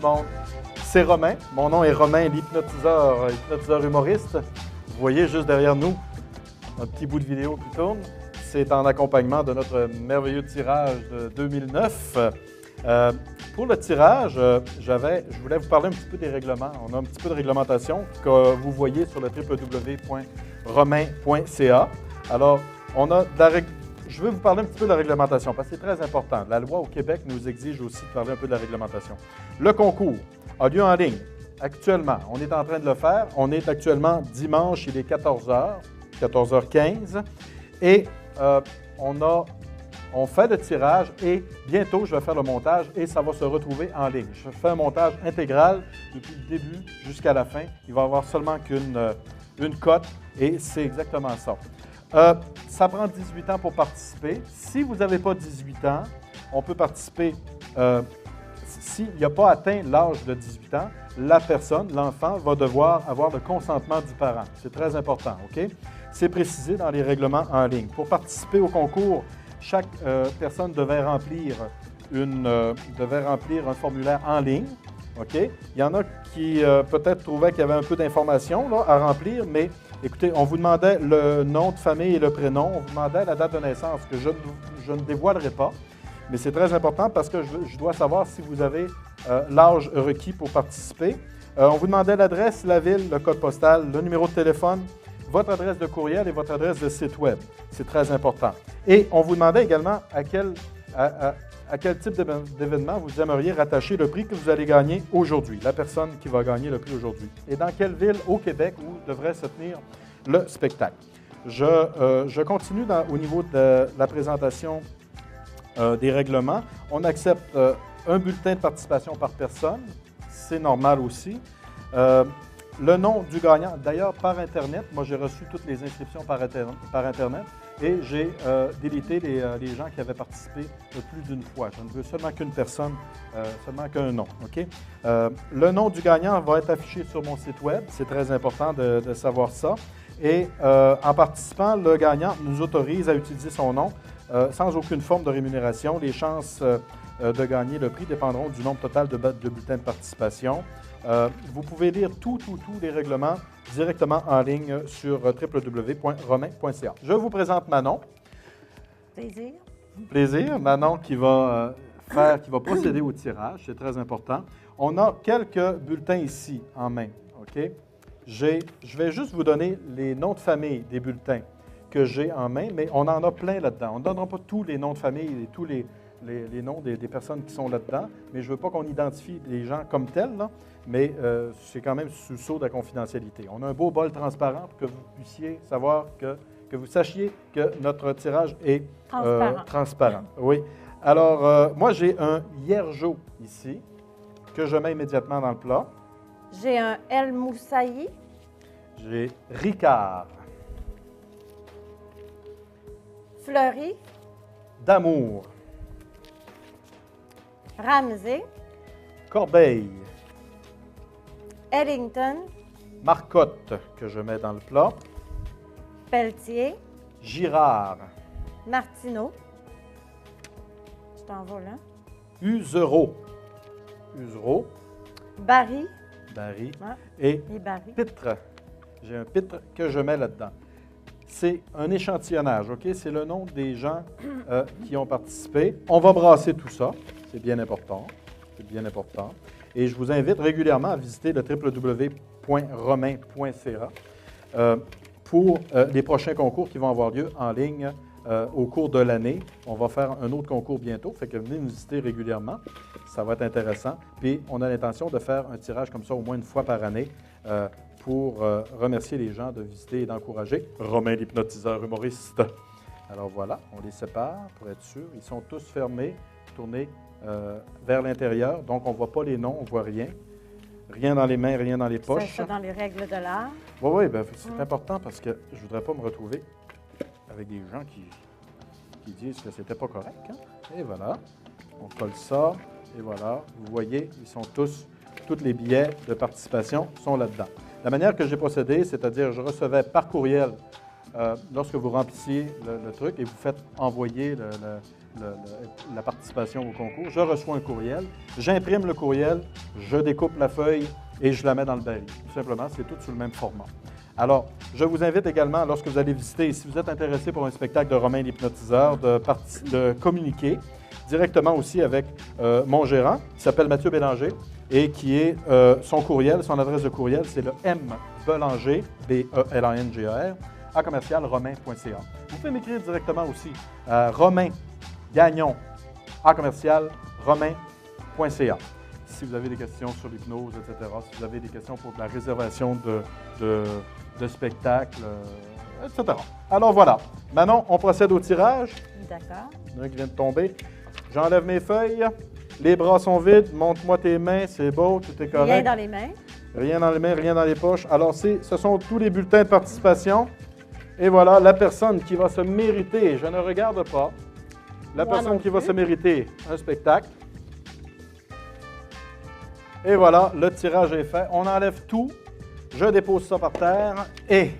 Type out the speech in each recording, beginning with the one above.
monde. C'est Romain. Mon nom est Romain, l'hypnotiseur humoriste. Vous voyez juste derrière nous un petit bout de vidéo qui tourne. C'est en accompagnement de notre merveilleux tirage de 2009. Pour le tirage, je voulais vous parler un petit peu des règlements. On a un petit peu de réglementation que vous voyez sur le www.romain.ca. Alors, je veux vous parler un petit peu de la réglementation parce que c'est très important. La loi au Québec nous exige aussi de parler un peu de la réglementation. Le concours a lieu en ligne. Actuellement, on est en train de le faire. On est actuellement dimanche, il est 14h, 14h15. Et on fait le tirage et bientôt, je vais faire le montage et ça va se retrouver en ligne. Je fais un montage intégral depuis le début jusqu'à la fin. Il va y avoir seulement qu'une cote et c'est exactement ça. Ça prend 18 ans pour participer. Si vous n'avez pas 18 ans, on peut participer. S'il n'a pas atteint l'âge de 18 ans, la personne, l'enfant, va devoir avoir le consentement du parent. C'est très important, OK? C'est précisé dans les règlements en ligne. Pour participer au concours, chaque personne devait remplir un formulaire en ligne. OK? Il y en a qui peut-être trouvaient qu'il y avait un peu d'informations à remplir, mais écoutez, on vous demandait le nom de famille et le prénom, on vous demandait la date de naissance, que je ne dévoilerai pas, mais c'est très important parce que je dois savoir si vous avez l'âge requis pour participer. On vous demandait l'adresse, la ville, le code postal, le numéro de téléphone, votre adresse de courriel et votre adresse de site web. C'est très important. Et on vous demandait également à quel type d'événement vous aimeriez rattacher le prix que vous allez gagner aujourd'hui, la personne qui va gagner le prix aujourd'hui. Et dans quelle ville au Québec où devrait se tenir le spectacle. Je continue au niveau de la présentation des règlements. On accepte un bulletin de participation par personne. C'est normal aussi. Le nom du gagnant, d'ailleurs par Internet, moi j'ai reçu toutes les inscriptions par Internet et j'ai délité les gens qui avaient participé plus d'une fois. Je ne veux seulement qu'une personne, seulement qu'un nom. OK? Le nom du gagnant va être affiché sur mon site web. C'est très important de savoir ça. Et en participant, le gagnant nous autorise à utiliser son nom sans aucune forme de rémunération. Les chances de gagner le prix dépendront du nombre total de bulletins de participation. Vous pouvez lire tous les règlements directement en ligne sur www.romain.ca. Je vous présente Manon. Plaisir. Plaisir. Manon qui va procéder au tirage, c'est très important. On a quelques bulletins ici en main. OK? Je vais juste vous donner les noms de famille des bulletins que j'ai en main, mais on en a plein là-dedans. On ne donnera pas tous les noms de famille et tous les noms des personnes qui sont là-dedans, mais je ne veux pas qu'on identifie les gens comme tels, là, mais c'est quand même sous sceau de la confidentialité. On a un beau bol transparent pour que vous puissiez savoir, que vous sachiez que notre tirage est transparent. Oui. Alors, moi, j'ai un Hiergeau ici, que je mets immédiatement dans le plat. J'ai un El Moussaï. J'ai Ricard. Fleury. D'Amour. Ramsey. Corbeil. Eddington. Marcotte, que je mets dans le plat. Pelletier. Girard. Martineau. Tu t'en vas là. Usereau. Barry. Barry. Ouais. Et Barry. Pitre. J'ai un pitre que je mets là-dedans. C'est un échantillonnage, OK? C'est le nom des gens qui ont participé. On va brasser tout ça. C'est bien important. C'est bien important. Et je vous invite régulièrement à visiter le www.romain.ca pour les prochains concours qui vont avoir lieu en ligne au cours de l'année. On va faire un autre concours bientôt, fait que venez nous visiter régulièrement. Ça va être intéressant. Puis, on a l'intention de faire un tirage comme ça au moins une fois par année pour remercier les gens de visiter et d'encourager Romain l'hypnotiseur humoriste. Alors voilà, on les sépare pour être sûr. Ils sont tous fermés, tournés vers l'intérieur. Donc, on ne voit pas les noms, on ne voit rien. Rien dans les mains, rien dans les poches. C'est ça dans les règles de l'art. Oui, bien, c'est important parce que je ne voudrais pas me retrouver avec des gens qui disent que c'était pas correct. Hein? Et voilà, on colle ça, et voilà. Vous voyez, ils sont tous les billets de participation sont là-dedans. La manière que j'ai procédé, c'est-à-dire je recevais par courriel, lorsque vous remplissiez le truc et vous faites envoyer la participation au concours. Je reçois un courriel, j'imprime le courriel, je découpe la feuille et je la mets dans le baril. Tout simplement, c'est tout sur le même format. Alors, je vous invite également, lorsque vous allez visiter, si vous êtes intéressé pour un spectacle de Romain l'hypnotiseur, de communiquer directement aussi avec mon gérant, qui s'appelle Mathieu Bélanger, et qui est son courriel, son adresse de courriel, c'est le mbelanger, B-E-L-A-N-G-E-R, à commercial-romain.ca. Vous pouvez m'écrire directement aussi à Romain Gagnon, à commercial-romain.ca. Si vous avez des questions sur l'hypnose, etc., si vous avez des questions pour la réservation de spectacles, etc. Alors voilà. Manon, on procède au tirage. D'accord. Il y en a un qui vient de tomber. J'enlève mes feuilles. Les bras sont vides. Montre-moi tes mains. C'est beau. Tout est correct. Rien dans les mains. Rien dans les mains, rien dans les poches. Alors, ce sont tous les bulletins de participation. Et voilà, la personne qui va se mériter, je ne regarde pas, la personne qui va se mériter un spectacle. Et voilà, le tirage est fait. On enlève tout. Je dépose ça par terre. Et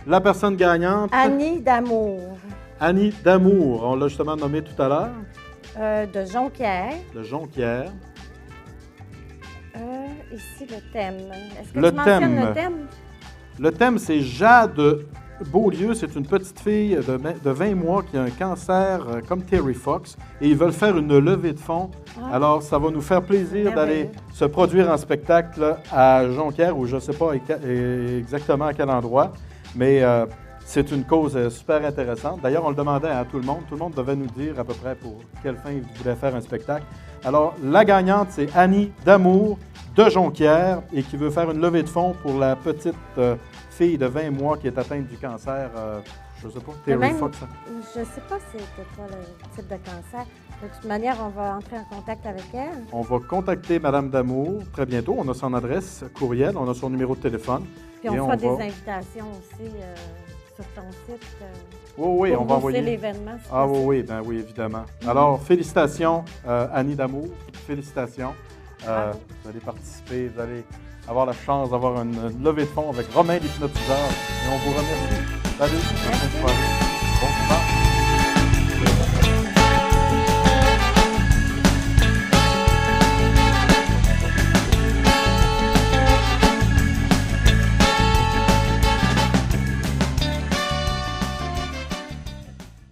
la personne gagnante... Annie d'Amour. Annie d'Amour. On l'a justement nommée tout à l'heure. De Jonquière. De Jonquière. Ici, le thème. Est-ce que Le tu mentionnes thème. le thème? Le thème, c'est Jade Beaulieu. C'est une petite fille de 20 mois qui a un cancer comme Terry Fox. Et ils veulent faire une levée de fonds. Ah. Alors, ça va nous faire plaisir d'aller se produire en spectacle à Jonquière, ou je ne sais pas exactement à quel endroit. Mais c'est une cause super intéressante. D'ailleurs, on le demandait à tout le monde. Tout le monde devait nous dire à peu près pour quelle fin il voulait faire un spectacle. Alors, la gagnante, c'est Annie d'Amour de Jonquière et qui veut faire une levée de fonds pour la petite fille de 20 mois qui est atteinte du cancer, je ne sais pas, Terry Fox. Je ne sais pas c'était quoi le type de cancer. De toute manière, on va entrer en contact avec elle. On va contacter Madame d'Amour très bientôt. On a son adresse courriel, on a son numéro de téléphone. Puis on fera des invitations aussi sur ton site. Oui, pour on va envoyer l'événement. Si oui, ben oui, évidemment. Alors, félicitations, Annie d'Amour. Félicitations. Vous allez participer, vous allez avoir la chance d'avoir une levée de fonds avec Romain l'hypnotiseur. Et on vous remercie. Salut. Bonne soirée. Bon dimanche.